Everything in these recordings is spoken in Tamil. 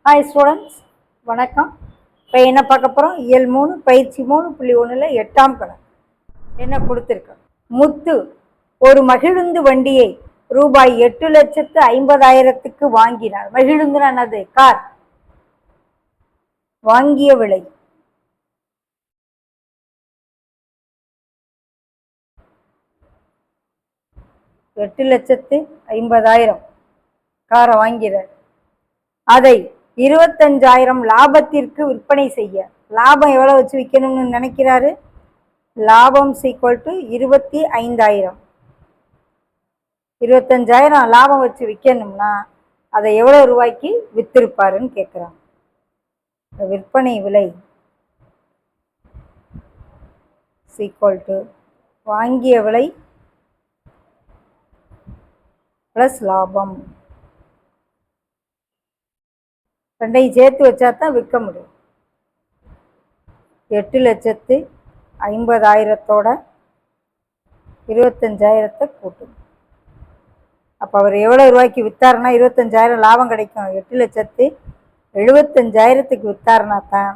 ஹாய் ஸ்டூடெண்ட்ஸ், வணக்கம். இப்போ என்ன பார்க்க போகிறோம்? இயல் 3 பயிற்சி 3.1ல் 8ஆம் கணக்கு என்ன கொடுத்துருக்கு. முத்து ஒரு மகிழுந்து வண்டியை ரூபாய் 8,50,000க்கு வாங்கினார். மகிழுந்துனா என்னது? கார். வாங்கிய விலை $8,50,000 காரை வாங்கிறார். அதை 25,000 லாபத்திற்கு விற்பனை செய்ய. லாபம் எவ்வளோ வச்சு விற்கணும்னு நினைக்கிறாரு? லாபம் ஈக்குவல் டு 25,000. 25,000 லாபம் வச்சு விற்கணும்னா அதை எவ்வளோ ரூபாய்க்கு வித்திருப்பாருன்னு கேட்குறாங்க. விற்பனை விலை ஈக்குவல் டு வாங்கிய விலை ப்ளஸ் லாபம். ரெண்டையும் சேர்த்து வச்சா தான் விற்க முடியும். 8,50,000 25,000 கூட்டும். அப்போ அவர் எவ்வளோ ரூபாய்க்கு விற்றாருன்னா 25,000 லாபம் கிடைக்கும். 8,75,000க்கு விற்றாருனா தான்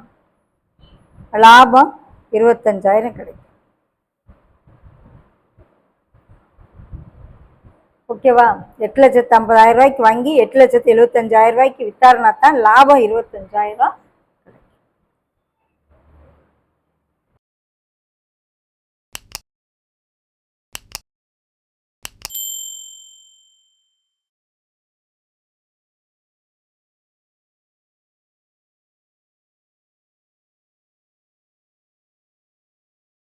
லாபம் 25,000 கிடைக்கும். ஓகேவா? 8,50,000 வாங்கி 8,75,000 விற்றாருனா தான் லாபம் 25,000